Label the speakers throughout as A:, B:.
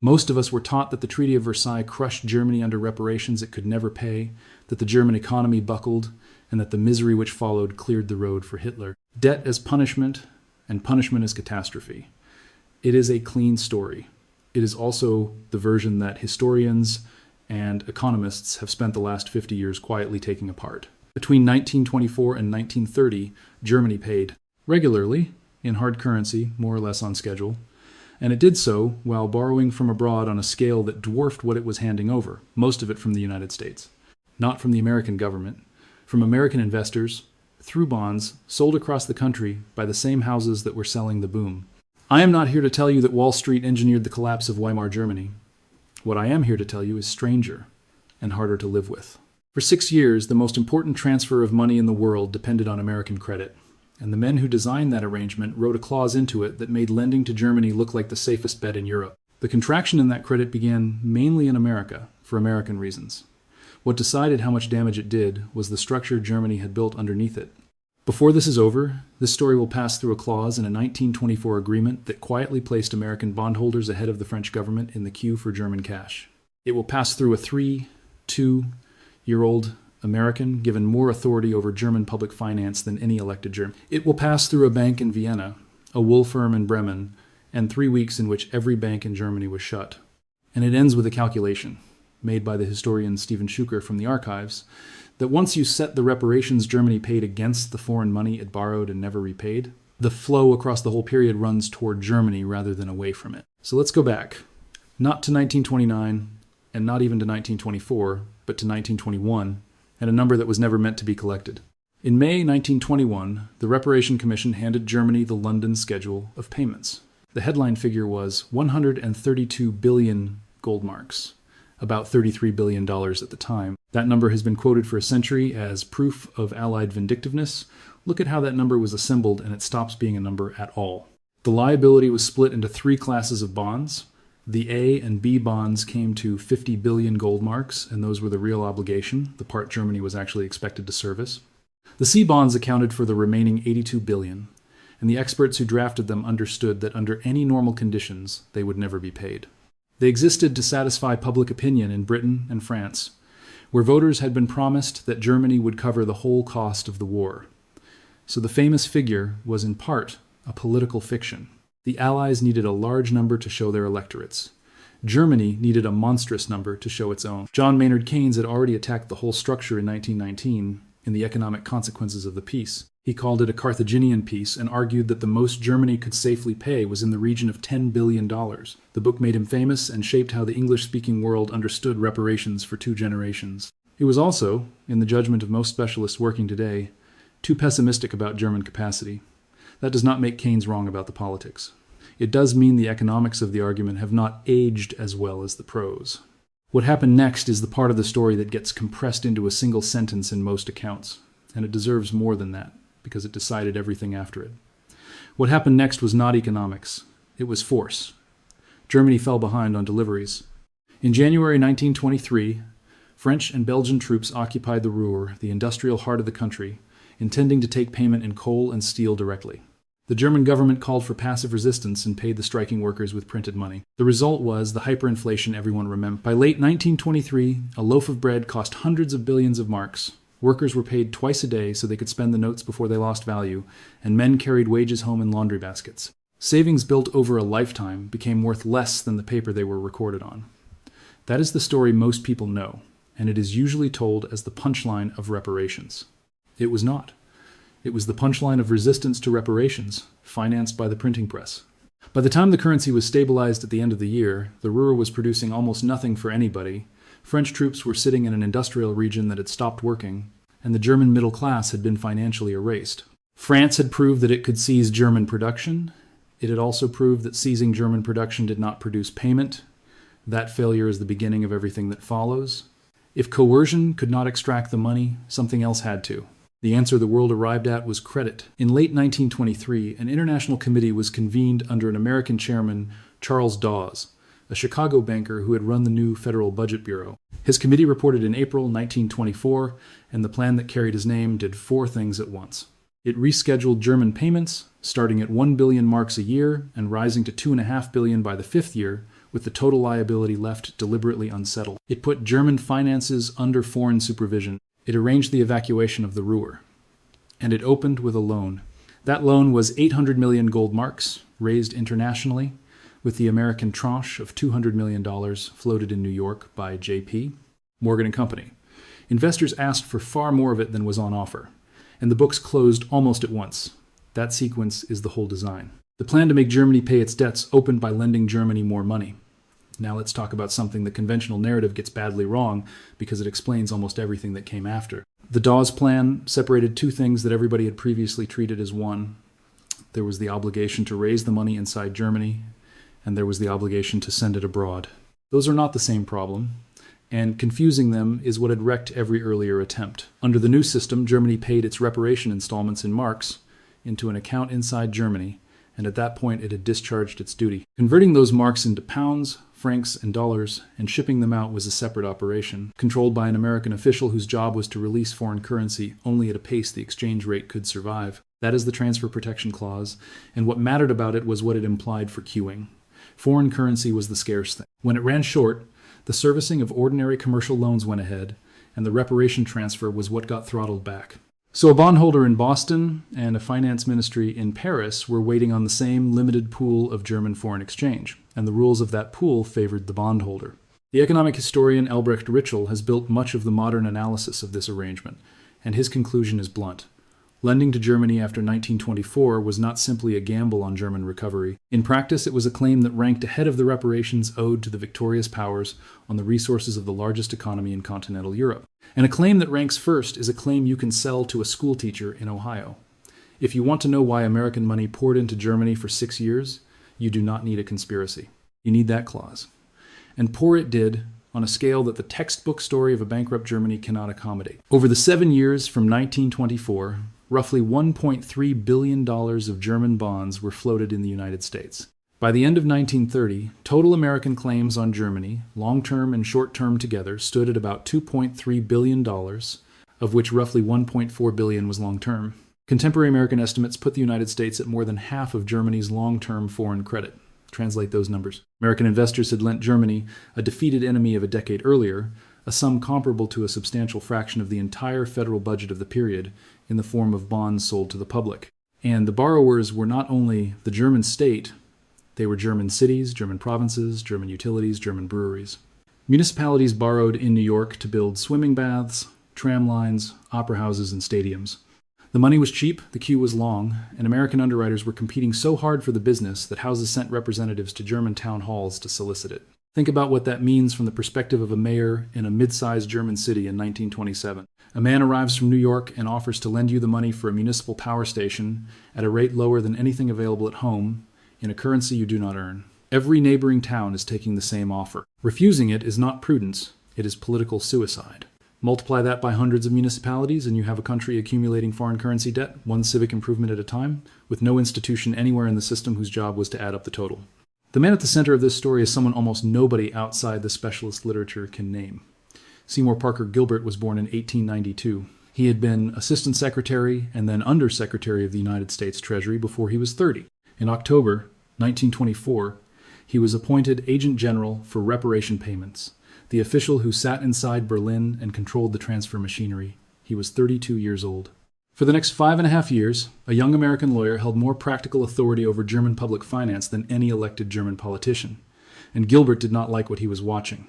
A: Most of us were taught that the Treaty of Versailles crushed Germany under reparations it could never pay, that the German economy buckled, and that the misery which followed cleared the road for Hitler. Debt as punishment, and punishment as catastrophe. It is a clean story. It is also the version that historians and economists have spent the last 50 years quietly taking apart. Between 1924 and 1930, Germany paid regularly, in hard currency, more or less on schedule, and it did so while borrowing from abroad on a scale that dwarfed what it was handing over, most of it from the United States. Not from the American government, from American investors, through bonds sold across the country by the same houses that were selling the boom. I am not here to tell you that Wall Street engineered the collapse of Weimar Germany. What I am here to tell you is stranger and harder to live with. For 6 years, the most important transfer of money in the world depended on American credit, and the men who designed that arrangement wrote a clause into it that made lending to Germany look like the safest bet in Europe. The contraction in that credit began mainly in America, for American reasons. What decided how much damage it did was the structure Germany had built underneath it. Before this is over, this story will pass through a clause in a 1924 agreement that quietly placed American bondholders ahead of the French government in the queue for German cash. It will pass through a 2-year-old American given more authority over German public finance than any elected German. It will pass through a bank in Vienna, a wool firm in Bremen, and 3 weeks in which every bank in Germany was shut. And it ends with a calculation, made by the historian Stephen Schuker from the archives, that once you set the reparations Germany paid against the foreign money it borrowed and never repaid, the flow across the whole period runs toward Germany rather than away from it. So let's go back, not to 1929, and not even to 1924, but to 1921, and a number that was never meant to be collected. In May 1921, the Reparation Commission handed Germany the London schedule of payments. The headline figure was 132 billion gold marks, about $33 billion at the time. That number has been quoted for a century as proof of Allied vindictiveness. Look at how that number was assembled, and it stops being a number at all. The liability was split into 3 classes of bonds. The A and B bonds came to 50 billion gold marks, and those were the real obligation, the part Germany was actually expected to service. The C bonds accounted for the remaining 82 billion, and the experts who drafted them understood that under any normal conditions, they would never be paid. They existed to satisfy public opinion in Britain and France, where voters had been promised that Germany would cover the whole cost of the war. So the famous figure was in part a political fiction. The Allies needed a large number to show their electorates. Germany needed a monstrous number to show its own. John Maynard Keynes had already attacked the whole structure in 1919 in The Economic Consequences of the Peace. He called it a Carthaginian peace and argued that the most Germany could safely pay was in the region of $10 billion. The book made him famous and shaped how the English-speaking world understood reparations for 2 generations. He was also, in the judgment of most specialists working today, too pessimistic about German capacity. That does not make Keynes wrong about the politics. It does mean the economics of the argument have not aged as well as the prose. What happened next is the part of the story that gets compressed into a single sentence in most accounts, and it deserves more than that, because it decided everything after it. What happened next was not economics. It was force. Germany fell behind on deliveries. In January 1923, French and Belgian troops occupied the Ruhr, the industrial heart of the country, intending to take payment in coal and steel directly. The German government called for passive resistance and paid the striking workers with printed money. The result was the hyperinflation everyone remembers. By late 1923, a loaf of bread cost hundreds of billions of marks. Workers were paid twice a day so they could spend the notes before they lost value, and men carried wages home in laundry baskets. Savings built over a lifetime became worth less than the paper they were recorded on. That is the story most people know, and it is usually told as the punchline of reparations. It was not. It was the punchline of resistance to reparations, financed by the printing press. By the time the currency was stabilized at the end of the year, the Ruhr was producing almost nothing for anybody. French troops were sitting in an industrial region that had stopped working, and the German middle class had been financially erased. France had proved that it could seize German production. It had also proved that seizing German production did not produce payment. That failure is the beginning of everything that follows. If coercion could not extract the money, something else had to. The answer the world arrived at was credit. In late 1923, an international committee was convened under an American chairman, Charles Dawes, a Chicago banker who had run the new Federal Budget Bureau. His committee reported in April 1924, and the plan that carried his name did 4 things at once. It rescheduled German payments, starting at 1 billion marks a year and rising to 2.5 billion by the 5th year, with the total liability left deliberately unsettled. It put German finances under foreign supervision. It arranged the evacuation of the Ruhr. And it opened with a loan. That loan was 800 million gold marks, raised internationally, with the American tranche of $200 million floated in New York by J.P. Morgan & Company. Investors asked for far more of it than was on offer, and the books closed almost at once. That sequence is the whole design. The plan to make Germany pay its debts opened by lending Germany more money. Now let's talk about something the conventional narrative gets badly wrong because it explains almost everything that came after. The Dawes Plan separated two things that everybody had previously treated as one. There was the obligation to raise the money inside Germany, and there was the obligation to send it abroad. Those are not the same problem, and confusing them is what had wrecked every earlier attempt. Under the new system, Germany paid its reparation installments in marks into an account inside Germany, and at that point it had discharged its duty. Converting those marks into pounds, francs, and dollars, and shipping them out was a separate operation, controlled by an American official whose job was to release foreign currency only at a pace the exchange rate could survive. That is the Transfer Protection Clause, and what mattered about it was what it implied for queuing. Foreign currency was the scarce thing. When it ran short, the servicing of ordinary commercial loans went ahead, and the reparation transfer was what got throttled back. So a bondholder in Boston and a finance ministry in Paris were waiting on the same limited pool of German foreign exchange, and the rules of that pool favored the bondholder. The economic historian Albrecht Ritschl has built much of the modern analysis of this arrangement, and his conclusion is blunt. Lending to Germany after 1924 was not simply a gamble on German recovery. In practice, it was a claim that ranked ahead of the reparations owed to the victorious powers on the resources of the largest economy in continental Europe. And a claim that ranks first is a claim you can sell to a schoolteacher in Ohio. If you want to know why American money poured into Germany for 6 years, you do not need a conspiracy. You need that clause. And pour it did, on a scale that the textbook story of a bankrupt Germany cannot accommodate. Over the 7 years from 1924, roughly $1.3 billion of German bonds were floated in the United States. By the end of 1930, total American claims on Germany, long-term and short-term together, stood at about $2.3 billion, of which roughly $1.4 billion was long-term. Contemporary American estimates put the United States at more than half of Germany's long-term foreign credit. Translate those numbers. American investors had lent Germany, a defeated enemy of a decade earlier, a sum comparable to a substantial fraction of the entire federal budget of the period in the form of bonds sold to the public. And the borrowers were not only the German state, they were German cities, German provinces, German utilities, German breweries. Municipalities borrowed in New York to build swimming baths, tram lines, opera houses, and stadiums. The money was cheap, the queue was long, and American underwriters were competing so hard for the business that houses sent representatives to German town halls to solicit it. Think about what that means from the perspective of a mayor in a mid-sized German city in 1927. A man arrives from New York and offers to lend you the money for a municipal power station at a rate lower than anything available at home, in a currency you do not earn. Every neighboring town is taking the same offer. Refusing it is not prudence, it is political suicide. Multiply that by hundreds of municipalities and you have a country accumulating foreign currency debt, one civic improvement at a time, with no institution anywhere in the system whose job was to add up the total. The man at the center of this story is someone almost nobody outside the specialist literature can name. Seymour Parker Gilbert was born in 1892. He had been Assistant Secretary and then Under Secretary of the United States Treasury before he was 30. In October 1924, he was appointed Agent General for Reparation Payments, the official who sat inside Berlin and controlled the transfer machinery. He was 32 years old. For the next 5.5 years, a young American lawyer held more practical authority over German public finance than any elected German politician, and Gilbert did not like what he was watching.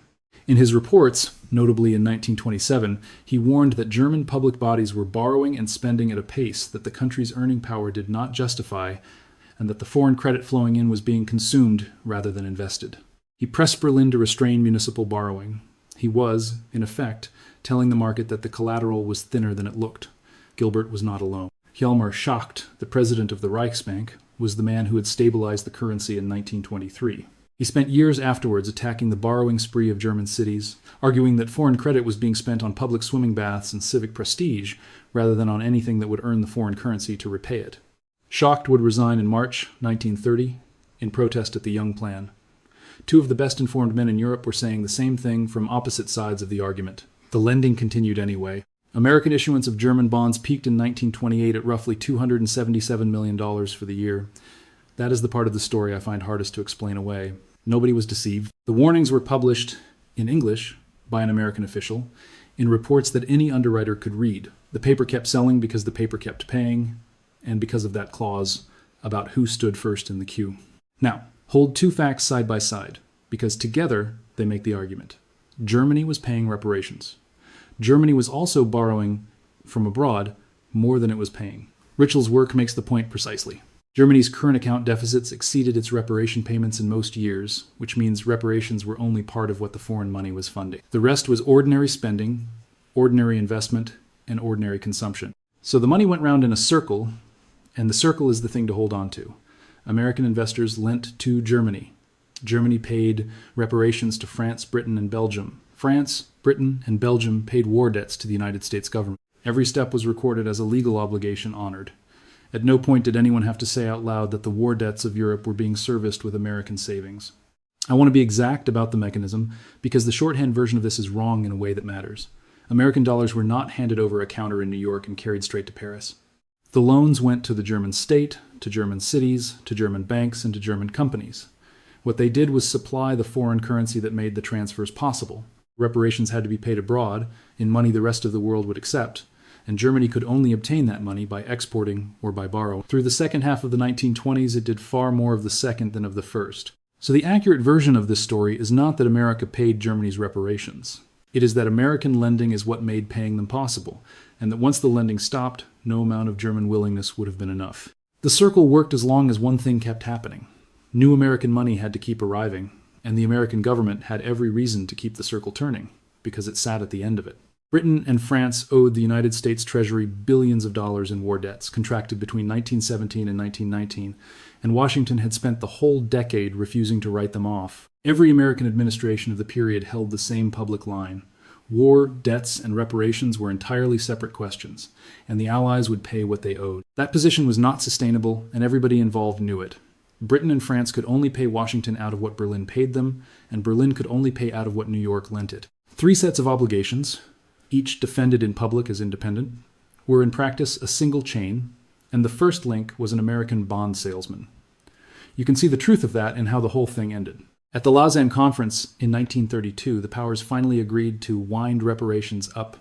A: In his reports, notably in 1927, he warned that German public bodies were borrowing and spending at a pace that the country's earning power did not justify, and that the foreign credit flowing in was being consumed rather than invested. He pressed Berlin to restrain municipal borrowing. He was, in effect, telling the market that the collateral was thinner than it looked. Gilbert was not alone. Hjalmar Schacht, the president of the Reichsbank, was the man who had stabilized the currency in 1923. He spent years afterwards attacking the borrowing spree of German cities, arguing that foreign credit was being spent on public swimming baths and civic prestige rather than on anything that would earn the foreign currency to repay it. Schacht would resign in March 1930 in protest at the Young Plan. Two of the best-informed men in Europe were saying the same thing from opposite sides of the argument. The lending continued anyway. American issuance of German bonds peaked in 1928 at roughly $277 million for the year. That is the part of the story I find hardest to explain away. Nobody was deceived. The warnings were published in English by an American official in reports that any underwriter could read. The paper kept selling because the paper kept paying, and because of that clause about who stood first in the queue. Now, hold two facts side by side, because together they make the argument. Germany was paying reparations. Germany was also borrowing from abroad more than it was paying. Ritschl's work makes the point precisely. Germany's current account deficits exceeded its reparation payments in most years, which means reparations were only part of what the foreign money was funding. The rest was ordinary spending, ordinary investment, and ordinary consumption. So the money went round in a circle, and the circle is the thing to hold on to. American investors lent to Germany. Germany paid reparations to France, Britain, and Belgium. France, Britain, and Belgium paid war debts to the United States government. Every step was recorded as a legal obligation honored. At no point did anyone have to say out loud that the war debts of Europe were being serviced with American savings. I want to be exact about the mechanism because the shorthand version of this is wrong in a way that matters. American dollars were not handed over a counter in New York and carried straight to Paris. The loans went to the German state, to German cities, to German banks, and to German companies. What they did was supply the foreign currency that made the transfers possible. Reparations had to be paid abroad, in money the rest of the world would accept, and Germany could only obtain that money by exporting or by borrowing. Through the second half of the 1920s, it did far more of the second than of the first. So the accurate version of this story is not that America paid Germany's reparations. It is that American lending is what made paying them possible, and that once the lending stopped, no amount of German willingness would have been enough. The circle worked as long as one thing kept happening. New American money had to keep arriving, and the American government had every reason to keep the circle turning, because it sat at the end of it. Britain and France owed the United States Treasury billions of dollars in war debts contracted between 1917 and 1919, and Washington had spent the whole decade refusing to write them off. Every American administration of the period held the same public line. War, debts, and reparations were entirely separate questions, and the Allies would pay what they owed. That position was not sustainable, and everybody involved knew it. Britain and France could only pay Washington out of what Berlin paid them, and Berlin could only pay out of what New York lent it. Three sets of obligations, each defended in public as independent, were in practice a single chain, and the first link was an American bond salesman. You can see the truth of that in how the whole thing ended. At the Lausanne Conference in 1932, the powers finally agreed to wind reparations up,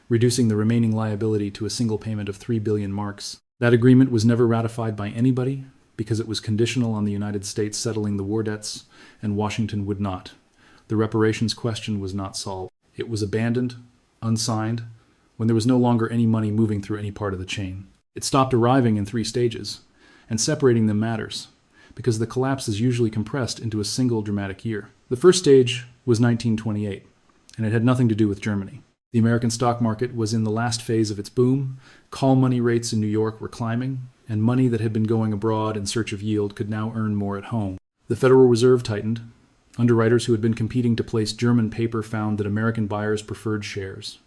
A: reducing the remaining liability to a single payment of 3 billion marks. That agreement was never ratified by anybody because it was conditional on the United States settling the war debts, and Washington would not. The reparations question was not solved. It was abandoned, unsigned, when there was no longer any money moving through any part of the chain. It stopped arriving in 3 stages, and separating them matters, because the collapse is usually compressed into a single dramatic year. The first stage was 1928, and it had nothing to do with Germany. The American stock market was in the last phase of its boom, call money rates in New York were climbing, and money that had been going abroad in search of yield could now earn more at home. The Federal Reserve tightened. Underwriters who had been competing to place German paper found that American buyers preferred shares.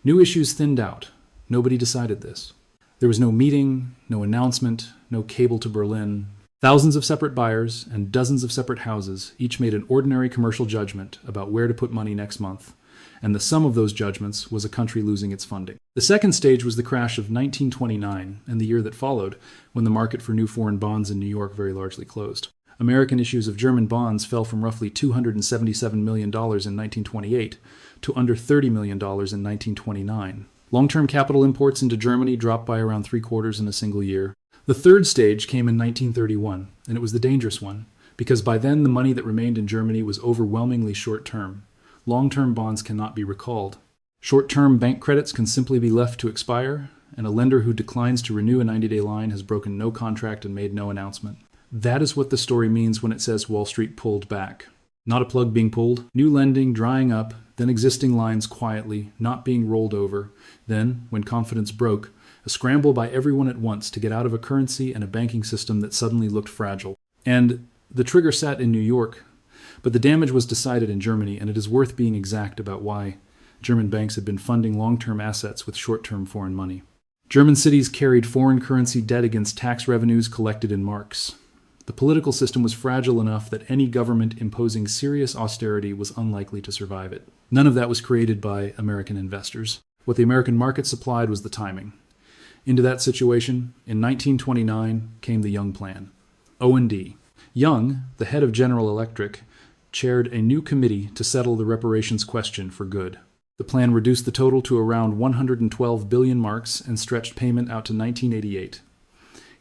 A: New issues thinned out. Nobody decided this. There was no meeting, no announcement, no cable to Berlin. Thousands of separate buyers and dozens of separate houses each made an ordinary commercial judgment about where to put money next month, and the sum of those judgments was a country losing its funding. The second stage was the crash of 1929 and the year that followed, when the market for new foreign bonds in New York very largely closed. American issues of German bonds fell from roughly $277 million in 1928 to under $30 million in 1929. Long-term capital imports into Germany dropped by around 3/4 in a single year. The third stage came in 1931, and it was the dangerous one, because by then the money that remained in Germany was overwhelmingly short-term. Long-term bonds cannot be recalled. Short-term bank credits can simply be left to expire, and a lender who declines to renew a 90-day line has broken no contract and made no announcement. That is what the story means when it says Wall Street pulled back. Not a plug being pulled, new lending drying up, then existing lines quietly, not being rolled over, then, when confidence broke, a scramble by everyone at once to get out of a currency and a banking system that suddenly looked fragile. And the trigger sat in New York, but the damage was decided in Germany, and it is worth being exact about why German banks had been funding long-term assets with short-term foreign money. German cities carried foreign currency debt against tax revenues collected in marks. The political system was fragile enough that any government imposing serious austerity was unlikely to survive it. None of that was created by American investors. What the American market supplied was the timing. Into that situation, in 1929, came the Young Plan, O&D. Young, the head of General Electric, chaired a new committee to settle the reparations question for good. The plan reduced the total to around 112 billion marks and stretched payment out to 1988.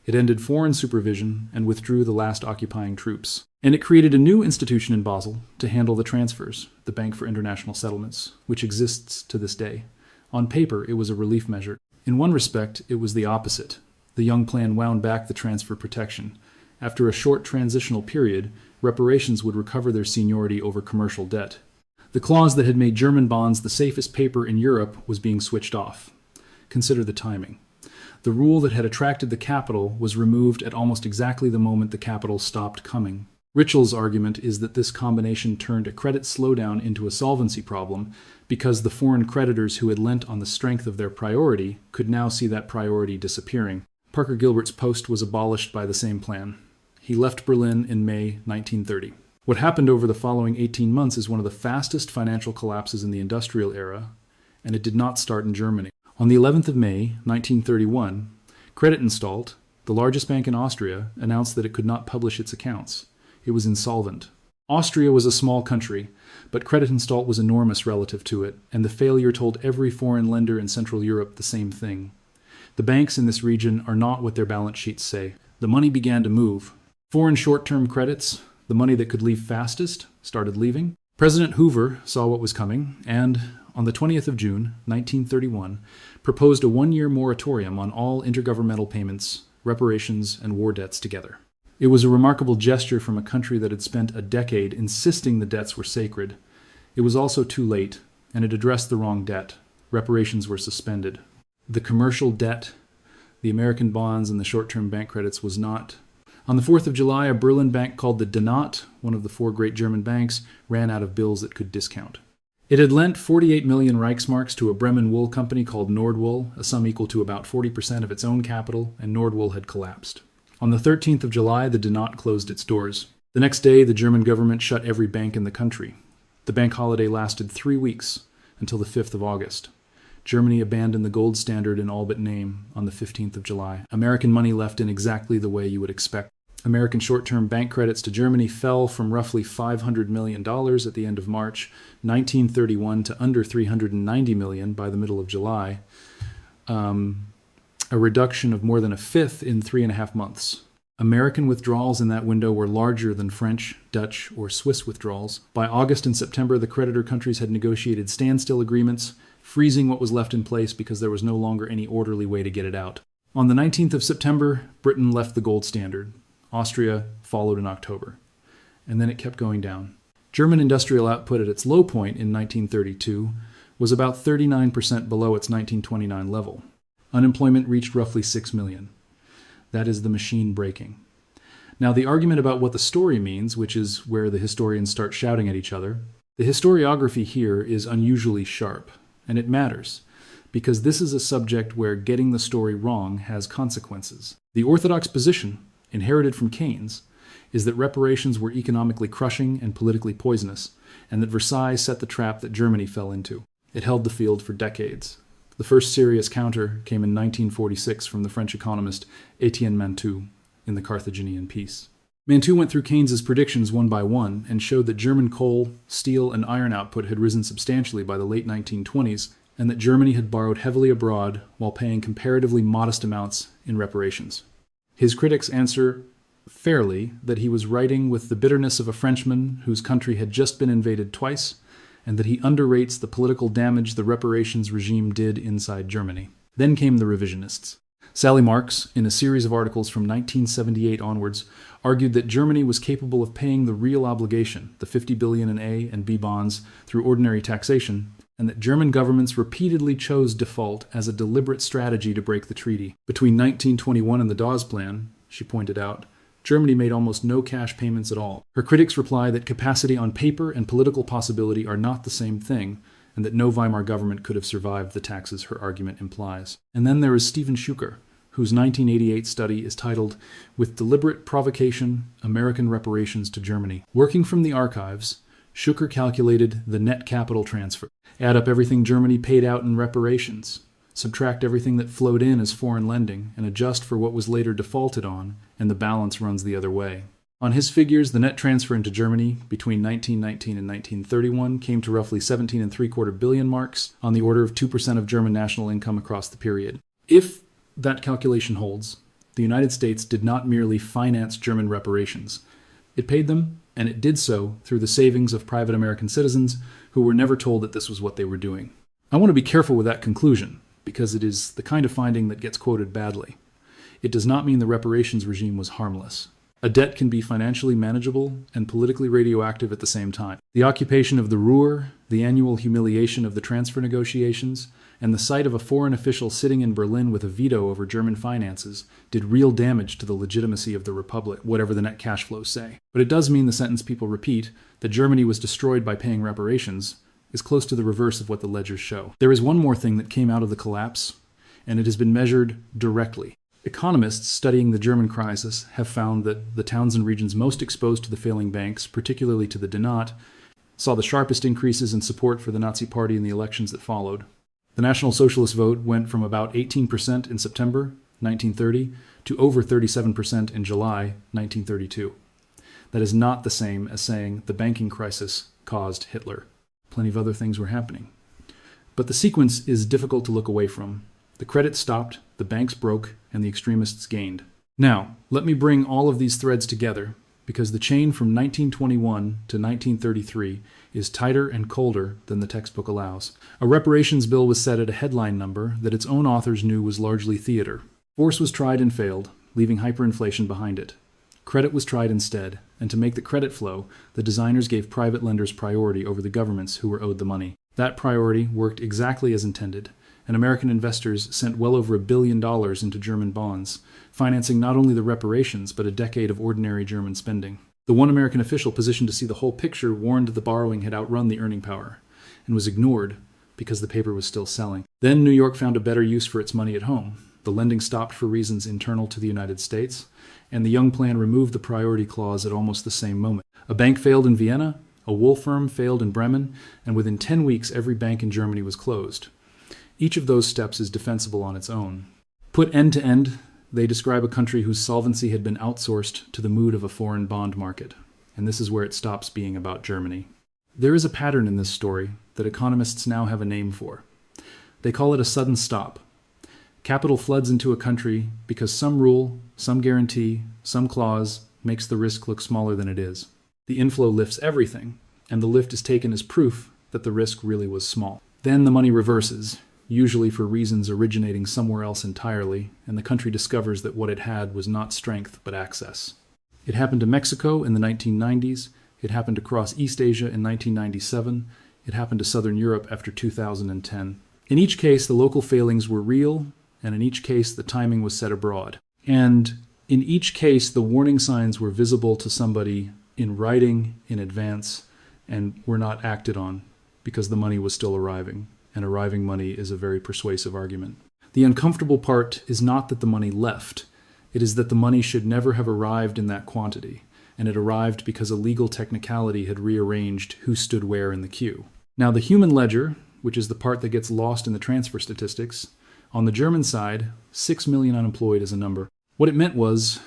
A: It ended foreign supervision and withdrew the last occupying troops. And it created a new institution in Basel to handle the transfers, the Bank for International Settlements, which exists to this day. On paper, it was a relief measure. In one respect, it was the opposite. The Young Plan wound back the transfer protection. After a short transitional period, reparations would recover their seniority over commercial debt. The clause that had made German bonds the safest paper in Europe was being switched off. Consider the timing. The rule that had attracted the capital was removed at almost exactly the moment the capital stopped coming. Ritschl's argument is that this combination turned a credit slowdown into a solvency problem because the foreign creditors who had lent on the strength of their priority could now see that priority disappearing. Parker Gilbert's post was abolished by the same plan. He left Berlin in May 1930. What happened over the following 18 months is one of the fastest financial collapses in the industrial era, and it did not start in Germany. On the 11th of May, 1931, Creditanstalt, the largest bank in Austria, announced that it could not publish its accounts. It was insolvent. Austria was a small country, but Creditanstalt was enormous relative to it, and the failure told every foreign lender in Central Europe the same thing. The banks in this region are not what their balance sheets say. The money began to move. Foreign short-term credits, the money that could leave fastest, started leaving. President Hoover saw what was coming, and on the 20th of June, 1931, proposed a one-year moratorium on all intergovernmental payments, reparations, and war debts together. It was a remarkable gesture from a country that had spent a decade insisting the debts were sacred. It was also too late, and it addressed the wrong debt. Reparations were suspended. The commercial debt, the American bonds, and the short-term bank credits was not. On the 4th of July, a Berlin bank called the Donat, one of the four great German banks, ran out of bills it could discount. It had lent 48 million Reichsmarks to a Bremen wool company called Nordwool, a sum equal to about 40% of its own capital, and Nordwool had collapsed. On the 13th of July, the Donat closed its doors. The next day, the German government shut every bank in the country. The bank holiday lasted 3 weeks, until the 5th of August. Germany abandoned the gold standard in all but name on the 15th of July. American money left in exactly the way you would expect. American short-term bank credits to Germany fell from roughly $500 million at the end of March 1931 to under $390 million by the middle of July, a reduction of more than a fifth in 3.5 months. American withdrawals in that window were larger than French, Dutch, or Swiss withdrawals. By August and September, the creditor countries had negotiated standstill agreements, freezing what was left in place because there was no longer any orderly way to get it out. On the 19th of September, Britain left the gold standard. Austria followed in October. And then it kept going down. German industrial output at its low point in 1932 was about 39% below its 1929 level. Unemployment reached roughly 6 million. That is the machine breaking. Now, the argument about what the story means, which is where the historians start shouting at each other, the historiography here is unusually sharp, and it matters, because this is a subject where getting the story wrong has consequences. The orthodox position, inherited from Keynes, is that reparations were economically crushing and politically poisonous, and that Versailles set the trap that Germany fell into. It held the field for decades. The first serious counter came in 1946 from the French economist Etienne Mantoux in the Carthaginian Peace. Mantoux went through Keynes's predictions one by one and showed that German coal, steel, and iron output had risen substantially by the late 1920s, and that Germany had borrowed heavily abroad while paying comparatively modest amounts in reparations. His critics answer fairly that he was writing with the bitterness of a Frenchman whose country had just been invaded twice, and that he underrates the political damage the reparations regime did inside Germany. Then came the revisionists. Sally Marks, in a series of articles from 1978 onwards, argued that Germany was capable of paying the real obligation, the 50 billion in A and B bonds, through ordinary taxation, and that German governments repeatedly chose default as a deliberate strategy to break the treaty. Between 1921 and the Dawes Plan, she pointed out, Germany made almost no cash payments at all. Her critics reply that capacity on paper and political possibility are not the same thing, and that no Weimar government could have survived the taxes her argument implies. And then there is Stephen Schuker, whose 1988 study is titled, With Deliberate Provocation, American Reparations to Germany. Working from the archives, Schuker calculated the net capital transfer. Add up everything Germany paid out in reparations, subtract everything that flowed in as foreign lending, and adjust for what was later defaulted on, and the balance runs the other way. On his figures, the net transfer into Germany between 1919 and 1931 came to roughly 17.75 billion marks, on the order of 2% of German national income across the period. If that calculation holds, the United States did not merely finance German reparations. It paid them, and it did so through the savings of private American citizens who were never told that this was what they were doing. I want to be careful with that conclusion, because it is the kind of finding that gets quoted badly. It does not mean the reparations regime was harmless. A debt can be financially manageable and politically radioactive at the same time. The occupation of the Ruhr, the annual humiliation of the transfer negotiations, and the sight of a foreign official sitting in Berlin with a veto over German finances did real damage to the legitimacy of the Republic, whatever the net cash flows say. But it does mean the sentence people repeat, that Germany was destroyed by paying reparations, is close to the reverse of what the ledgers show. There is one more thing that came out of the collapse, and it has been measured directly. Economists studying the German crisis have found that the towns and regions most exposed to the failing banks, particularly to the Donat, saw the sharpest increases in support for the Nazi Party in the elections that followed. The National Socialist vote went from about 18% in September 1930 to over 37% in July 1932. That is not the same as saying the banking crisis caused Hitler. Plenty of other things were happening. But the sequence is difficult to look away from. The credit stopped, the banks broke, and the extremists gained. Now, let me bring all of these threads together, because the chain from 1921 to 1933 is tighter and colder than the textbook allows. A reparations bill was set at a headline number that its own authors knew was largely theater. Force was tried and failed, leaving hyperinflation behind it. Credit was tried instead, and to make the credit flow, the designers gave private lenders priority over the governments who were owed the money. That priority worked exactly as intended, and American investors sent well over $1 billion into German bonds, financing not only the reparations, but a decade of ordinary German spending. The one American official positioned to see the whole picture warned the borrowing had outrun the earning power, and was ignored because the paper was still selling. Then New York found a better use for its money at home. The lending stopped for reasons internal to the United States, and the Young Plan removed the priority clause at almost the same moment. A bank failed in Vienna, a wool firm failed in Bremen, and within 10 weeks every bank in Germany was closed. Each of those steps is defensible on its own. Put end to end, they describe a country whose solvency had been outsourced to the mood of a foreign bond market, and this is where it stops being about Germany. There is a pattern in this story that economists now have a name for. They call it a sudden stop. Capital floods into a country because some rule, some guarantee, some clause makes the risk look smaller than it is. The inflow lifts everything, and the lift is taken as proof that the risk really was small. Then the money reverses, usually for reasons originating somewhere else entirely, and the country discovers that what it had was not strength but access. It happened to Mexico in the 1990s, it happened across East Asia in 1997, it happened to Southern Europe after 2010. In each case, the local failings were real, and in each case, the timing was set abroad. And in each case, the warning signs were visible to somebody in writing in advance and were not acted on because the money was still arriving, and arriving money is a very persuasive argument. The uncomfortable part is not that the money left. It is that the money should never have arrived in that quantity, and it arrived because a legal technicality had rearranged who stood where in the queue. Now, the human ledger, which is the part that gets lost in the transfer statistics, on the German side, 6 million unemployed is a number. What it meant was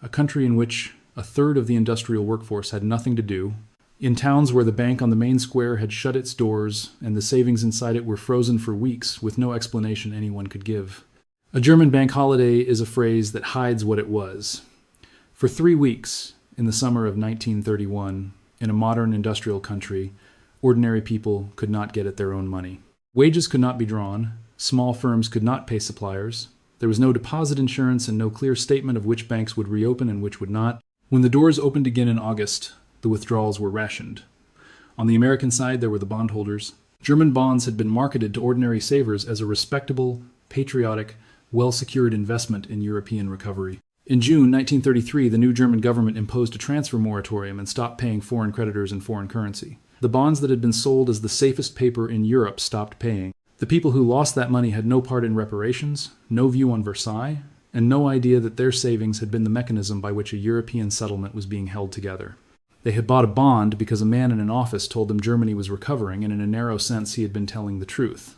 A: a country in which a third of the industrial workforce had nothing to do, in towns where the bank on the main square had shut its doors and the savings inside it were frozen for weeks with no explanation anyone could give. A German bank holiday is a phrase that hides what it was. For 3 weeks in the summer of 1931, in a modern industrial country, ordinary people could not get at their own money. Wages could not be drawn, small firms could not pay suppliers, there was no deposit insurance and no clear statement of which banks would reopen and which would not. When the doors opened again in August, the withdrawals were rationed. On the American side, there were the bondholders. German bonds had been marketed to ordinary savers as a respectable, patriotic, well-secured investment in European recovery. In June 1933, the new German government imposed a transfer moratorium and stopped paying foreign creditors in foreign currency. The bonds that had been sold as the safest paper in Europe stopped paying. The people who lost that money had no part in reparations, no view on Versailles, and no idea that their savings had been the mechanism by which a European settlement was being held together. They had bought a bond because a man in an office told them Germany was recovering, and in a narrow sense he had been telling the truth.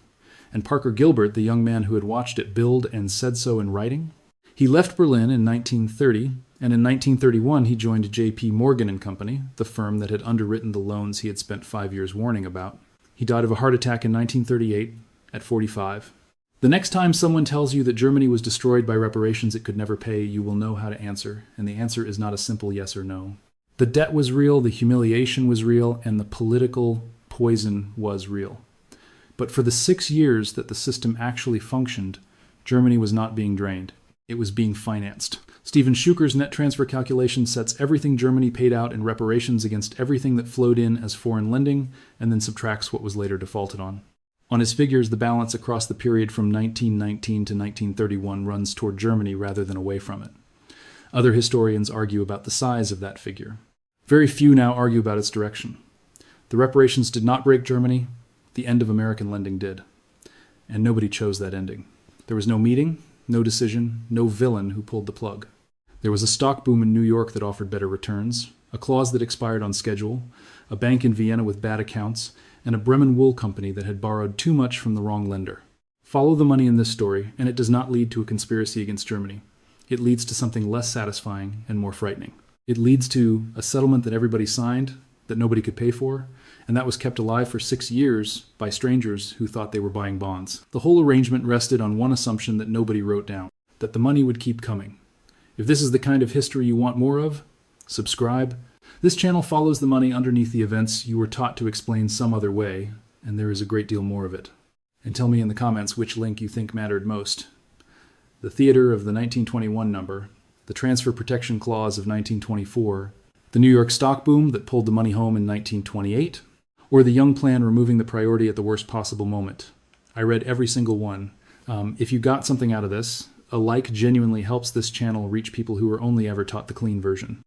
A: And Parker Gilbert, the young man who had watched it build and said so in writing, he left Berlin in 1930 And in 1931, he joined J.P. Morgan and Company, the firm that had underwritten the loans he had spent 5 years warning about. He died of a heart attack in 1938 at 45. The next time someone tells you that Germany was destroyed by reparations it could never pay, you will know how to answer, and the answer is not a simple yes or no. The debt was real, the humiliation was real, and the political poison was real. But for the 6 years that the system actually functioned, Germany was not being drained. It was being financed. Stephen Schuker's net transfer calculation sets everything Germany paid out in reparations against everything that flowed in as foreign lending, and then subtracts what was later defaulted on. On his figures, the balance across the period from 1919 to 1931 runs toward Germany rather than away from it. Other historians argue about the size of that figure. Very few now argue about its direction. The reparations did not break Germany. The end of American lending did. And nobody chose that ending. There was no meeting, no decision, no villain who pulled the plug. There was a stock boom in New York that offered better returns, a clause that expired on schedule, a bank in Vienna with bad accounts, and a Bremen wool company that had borrowed too much from the wrong lender. Follow the money in this story, and it does not lead to a conspiracy against Germany. It leads to something less satisfying and more frightening. It leads to a settlement that everybody signed, that nobody could pay for, and that was kept alive for 6 years by strangers who thought they were buying bonds. The whole arrangement rested on one assumption that nobody wrote down, that the money would keep coming. If this is the kind of history you want more of, subscribe. This channel follows the money underneath the events you were taught to explain some other way, and there is a great deal more of it. And tell me in the comments which link you think mattered most. The theater of the 1921 number, the transfer protection clause of 1924, the New York stock boom that pulled the money home in 1928, or the Young Plan removing the priority at the worst possible moment. I read every single one. If you got something out of this, a like genuinely helps this channel reach people who were only ever taught the clean version.